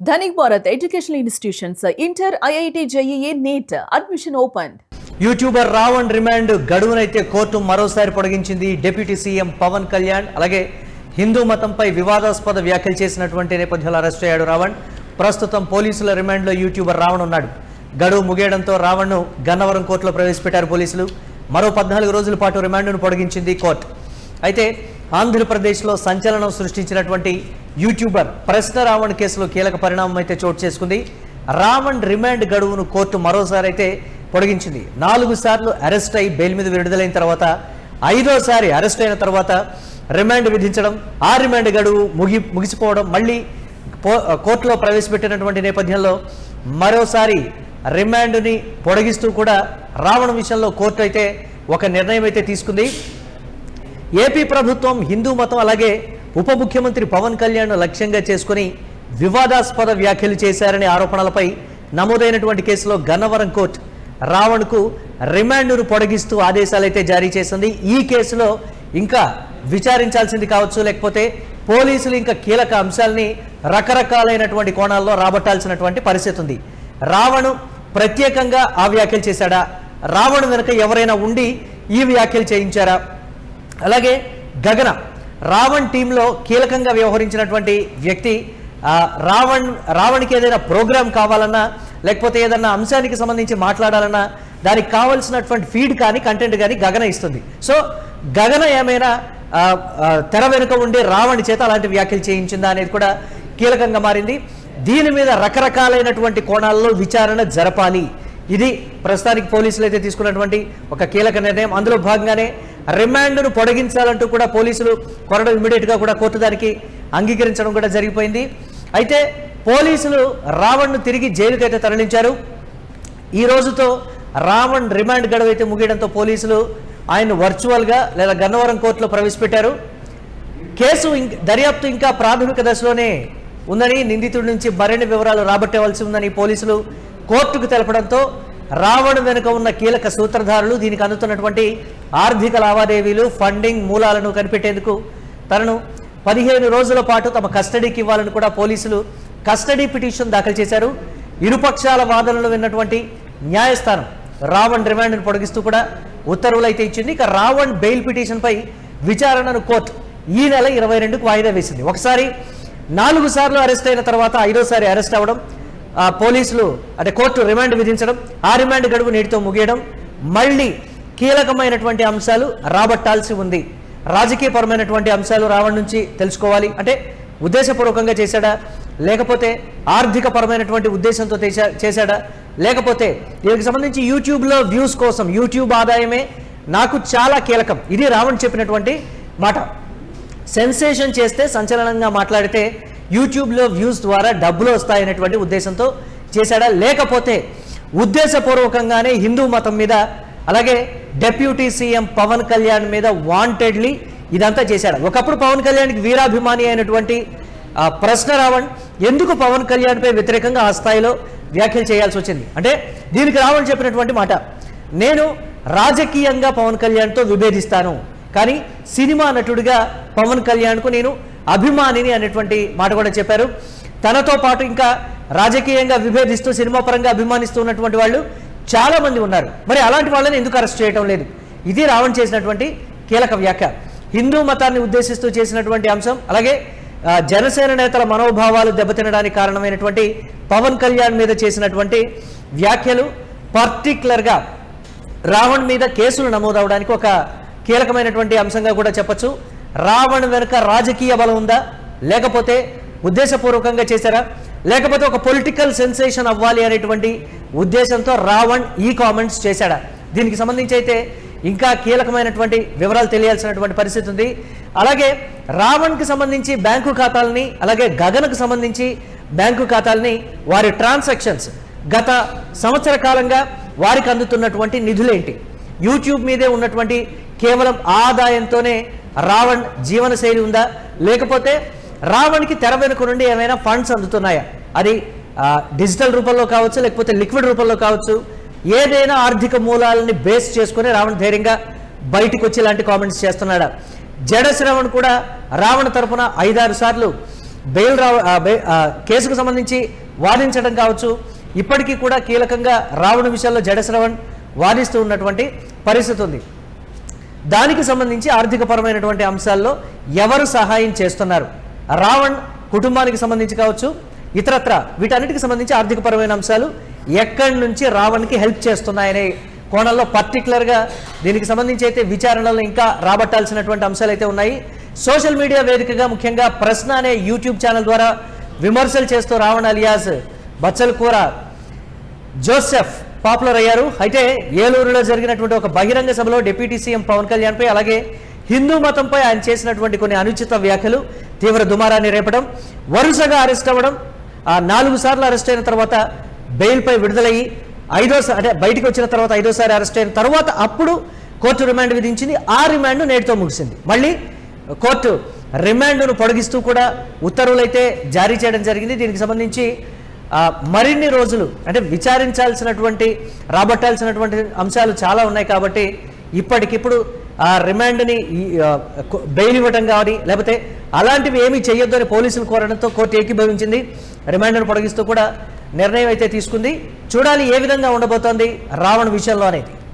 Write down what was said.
Dhanik Bharat Educational Institutions, Inter, IIT, JEE, NEET, admission opened. YouTuber Ravan remand గడువునైతే court మరోసారి పొడిగించింది. Deputy CM Pawan Kalyan అలాగే హిందూ మతంపై వివాదాస్పద వ్యాఖ్యలు చేసినటువంటి నేపథ్యంలో అరెస్ట్ అయ్యాడు రావణ్. ప్రస్తుతం పోలీసుల రిమాండ్లో యూట్యూబర్ రావణ్ ఉన్నాడు. గడువు ముగియడంతో రావణ్ను గన్నవరం కోర్టులో ప్రవేశపెట్టారు పోలీసులు. మరో 14 రోజుల పాటు రిమాండ్ను పొడిగించింది కోర్టు. అయితే ఆంధ్రప్రదేశ్లో సంచలనం సృష్టించినటువంటి యూట్యూబర్ ప్రశ్న రావణ్ కేసులో కీలక పరిణామం అయితే చోటు చేసుకుంది. రావణ్ రిమాండ్ గడువును కోర్టు మరోసారి అయితే పొడిగించింది. 4 సార్లు అరెస్ట్ అయి బెయిల్ మీద విడుదలైన తర్వాత 5వసారి అరెస్ట్ అయిన తర్వాత రిమాండ్ విధించడం, ఆ రిమాండ్ గడువు ముగిసిపోవడం, మళ్ళీ కోర్టులో ప్రవేశపెట్టినటువంటి నేపథ్యంలో మరోసారి రిమాండ్ని పొడిగిస్తూ కూడా రావణ్ విషయంలో కోర్టు అయితే ఒక నిర్ణయం అయితే తీసుకుంది. ఏపీ ప్రభుత్వం హిందూ మతం అలాగే ఉప ముఖ్యమంత్రి పవన్ కళ్యాణ్ లక్ష్యంగా చేసుకుని వివాదాస్పద వ్యాఖ్యలు చేశారనే ఆరోపణలపై నమోదైనటువంటి కేసులో గన్నవరం కోర్టు రావణ్కు రిమాండ్ను పొడిగిస్తూ ఆదేశాలు అయితే జారీ చేసింది. ఈ కేసులో ఇంకా విచారించాల్సింది కావచ్చు, లేకపోతే పోలీసులు ఇంకా కీలక అంశాలని రకరకాలైనటువంటి కోణాల్లో రాబట్టాల్సినటువంటి పరిస్థితి ఉంది. రావణ్ ప్రత్యేకంగా ఆ వ్యాఖ్యలు చేశాడా, రావణ్ వెనుక ఎవరైనా ఉండి ఈ వ్యాఖ్యలు చేయించారా, అలాగే గగన రావణ్ టీంలో కీలకంగా వ్యవహరించినటువంటి వ్యక్తి రావణ్కి ఏదైనా ప్రోగ్రామ్ కావాలన్నా లేకపోతే ఏదైనా అంశానికి సంబంధించి మాట్లాడాలన్నా దానికి కావాల్సినటువంటి ఫీడ్ కానీ కంటెంట్ కానీ గగన ఇస్తుంది. సో గగన ఏమైనా తెర వెనుక ఉండి రావణ్ చేత అలాంటి వ్యాఖ్యలు చేయించిందా అనేది కూడా కీలకంగా మారింది. దీని మీద రకరకాలైనటువంటి కోణాల్లో విచారణ జరపాలి. ఇది ప్రస్తుతానికి పోలీసులు అయితే తీసుకున్నటువంటి ఒక కీలక నిర్ణయం. అందులో భాగంగానే రిమాండ్ను పొడిగించాలంటూ కూడా పోలీసులు కొరడం ఇమీడియట్గా కూడా కోర్టు దానికి అంగీకరించడం కూడా జరిగిపోయింది. అయితే పోలీసులు రావణ్ను తిరిగి జైలుకి అయితే తరలించారు. ఈ రోజుతో రావణ్ రిమాండ్ గడువు అయితే ముగియడంతో పోలీసులు ఆయన వర్చువల్గా లేదా గన్నవరం కోర్టులో ప్రవేశపెట్టారు. కేసు దర్యాప్తు ఇంకా ప్రాథమిక దశలోనే ఉందని, నిందితుడి నుంచి మరిన్ని వివరాలు రాబట్టవలసి ఉందని పోలీసులు కోర్టుకు తెలపడంతో రావణ్ వెనుక ఉన్న కీలక సూత్రధారులు, దీనికి అందుతున్నటువంటి ఆర్థిక లావాదేవీలు, ఫండింగ్ మూలాలను కనిపెట్టేందుకు తనను 15 రోజుల పాటు తమ కస్టడీకి ఇవ్వాలని కూడా పోలీసులు కస్టడీ పిటిషన్ దాఖలు చేశారు. ఇరుపక్షాల వాదనలు విన్నటువంటి న్యాయస్థానం రావణ్ రిమాండ్ను పొడిగిస్తూ కూడా ఉత్తర్వులు అయితే ఇచ్చింది. ఇక రావణ్ బెయిల్ పిటిషన్పై విచారణను కోర్టు ఈ నెల 22కు వాయిదా వేసింది. ఒకసారి 4 సార్లు అరెస్ట్ అయిన తర్వాత 5వసారి అరెస్ట్ అవ్వడం, పోలీసులు అంటే కోర్టు రిమాండ్ విధించడం, ఆ రిమాండ్ గడువు నేటితో ముగియడం, మళ్ళీ కీలకమైనటువంటి అంశాలు రాబట్టాల్సి ఉంది. రాజకీయపరమైనటువంటి అంశాలు రావణ్ నుంచి తెలుసుకోవాలి. అంటే ఉద్దేశపూర్వకంగా చేశాడా, లేకపోతే ఆర్థిక పరమైనటువంటి ఉద్దేశంతో చేశాడా, లేకపోతే దీనికి సంబంధించి యూట్యూబ్లో వ్యూస్ కోసం యూట్యూబ్ ఆదాయమే నాకు చాలా కీలకం, ఇది రావణ్ చెప్పినటువంటి మాట. సెన్సేషన్ చేస్తే, సంచలనంగా మాట్లాడితే యూట్యూబ్లో వ్యూస్ ద్వారా డబ్బులు వస్తాయనేటువంటి ఉద్దేశంతో చేశాడా, లేకపోతే ఉద్దేశపూర్వకంగానే హిందూ మతం మీద అలాగే డిప్యూటీ సీఎం పవన్ కళ్యాణ్ మీద వాంటెడ్లీ ఇదంతా చేశాడు. ఒకప్పుడు పవన్ కళ్యాణ్కి వీరాభిమాని అయినటువంటి ప్రశ్న రావణ్ ఎందుకు పవన్ కళ్యాణ్పై వ్యతిరేకంగా ఆ స్థాయిలో వ్యాఖ్యలు చేయాల్సి వచ్చింది అంటే, దీనికి రావణ్ చెప్పినటువంటి మాట, నేను రాజకీయంగా పవన్ కళ్యాణ్తో విభేదిస్తాను, కానీ సినిమా నటుడిగా పవన్ కళ్యాణ్కు నేను అభిమానిని అనేటువంటి మాట కూడా చెప్పారు. తనతో పాటు ఇంకా రాజకీయంగా విభేదిస్తూ సినిమా పరంగా అభిమానిస్తూ ఉన్నటువంటి వాళ్ళు చాలా మంది ఉన్నారు. మరి అలాంటి వాళ్ళని ఎందుకు అరెస్ట్ చేయడం లేదు? ఇది రావణ్ చేసినటువంటి కీలక వ్యాఖ్య. హిందూ మతాన్ని ఉద్దేశిస్తూ చేసినటువంటి అంశం, అలాగే జనసేన నేతల మనోభావాలు దెబ్బతినడానికి కారణమైనటువంటి పవన్ కళ్యాణ్ మీద చేసినటువంటి వ్యాఖ్యలు పర్టికులర్గా రావణ్ మీద కేసులు నమోదవడానికి ఒక కీలకమైనటువంటి అంశంగా కూడా చెప్పచ్చు. రావణ్ వెనుక రాజకీయ బలం ఉందా, లేకపోతే ఉద్దేశపూర్వకంగా చేశారా, లేకపోతే ఒక పొలిటికల్ సెన్సేషన్ అవ్వాలి అనేటువంటి ఉద్దేశంతో రావణ్ ఈ కామెంట్స్ చేశాడా? దీనికి సంబంధించి అయితే ఇంకా కీలకమైనటువంటి వివరాలు తెలియాల్సినటువంటి పరిస్థితి ఉంది. అలాగే రావణ్కి సంబంధించి బ్యాంకు ఖాతాలని, అలాగే గగన్కు సంబంధించి బ్యాంకు ఖాతాలని, వారి ట్రాన్సాక్షన్స్, గత సంవత్సర కాలంగా వారికి అందుతున్నటువంటి నిధులేంటి, యూట్యూబ్ మీదే ఉన్నటువంటి కేవలం ఆదాయంతోనే రావణ్ జీవనశైలి ఉందా, లేకపోతే రావణ్కి తెర వెనుక నుండి ఏమైనా ఫండ్స్ అందుతున్నాయా, అది డిజిటల్ రూపంలో కావచ్చు, లేకపోతే లిక్విడ్ రూపంలో కావచ్చు, ఏదైనా ఆర్థిక మూలాలని బేస్ చేసుకుని రావణ్ ధైర్యంగా బయటికి వచ్చి ఇలాంటి కామెంట్స్ చేస్తున్నాడా? జడ శ్రవణ్ కూడా రావణ్ తరపున 5-6 సార్లు బెయిల్ కేసుకు సంబంధించి వాదించడం కావచ్చు, ఇప్పటికీ కూడా కీలకంగా రావణ్ విషయంలో జడ శ్రవణ్ వాదిస్తూ ఉన్నటువంటి పరిస్థితి ఉంది. దానికి సంబంధించి ఆర్థికపరమైనటువంటి అంశాల్లో ఎవరు సహాయం చేస్తున్నారు, రావణ్ కుటుంబానికి సంబంధించి కావచ్చు, ఇతరత్ర వీటన్నిటికి సంబంధించి ఆర్థికపరమైన అంశాలు ఎక్కడి నుంచి రావణ్కి హెల్ప్ చేస్తున్నాయనే కోణంలో పర్టికులర్గా దీనికి సంబంధించి అయితే విచారణలో ఇంకా రాబట్టాల్సినటువంటి అంశాలు అయితే ఉన్నాయి. సోషల్ మీడియా వేదికగా ముఖ్యంగా ప్రశ్న అనే యూట్యూబ్ ఛానల్ ద్వారా విమర్శలు చేస్తూ రావణ్ అలియాస్ బచ్చల్ కూర జోసెఫ్ పాపులర్ అయ్యారు. అయితే ఏలూరులో జరిగినటువంటి ఒక బహిరంగ సభలో డిప్యూటీ సీఎం పవన్ కళ్యాణ్ పై అలాగే హిందూ మతంపై ఆయన చేసినటువంటి కొన్ని అనుచిత వ్యాఖ్యలు తీవ్ర దుమారాన్ని రేపడం, వరుసగా అరెస్ట్ అవ్వడం, 4 సార్లు అరెస్ట్ అయిన తర్వాత బెయిల్పై విడుదలయ్యి అంటే బయటికి వచ్చిన తర్వాత 5వ అరెస్ట్ అయిన తర్వాత అప్పుడు కోర్టు రిమాండ్ విధించింది. ఆ రిమాండ్ నేటితో ముగిసింది. మళ్ళీ కోర్టు రిమాండ్ను పొడిగిస్తూ కూడా ఉత్తర్వులు అయితే జారీ చేయడం జరిగింది. దీనికి సంబంధించి మరిన్ని రోజులు అంటే విచారించాల్సినటువంటి రాబట్టాల్సినటువంటి అంశాలు చాలా ఉన్నాయి కాబట్టి ఇప్పటికిప్పుడు ఆ రిమాండ్ని బెయిల్ ఇవ్వటం కానీ లేకపోతే అలాంటివి ఏమీ చేయొద్దు అని పోలీసులు కోరడంతో కోర్టు ఏకీభవించింది. రిమాండ్ను పొడిగిస్తూ కూడా నిర్ణయం అయితే తీసుకుంది. చూడాలి ఏ విధంగా ఉండబోతోంది రావణ్ విషయంలో అనేది.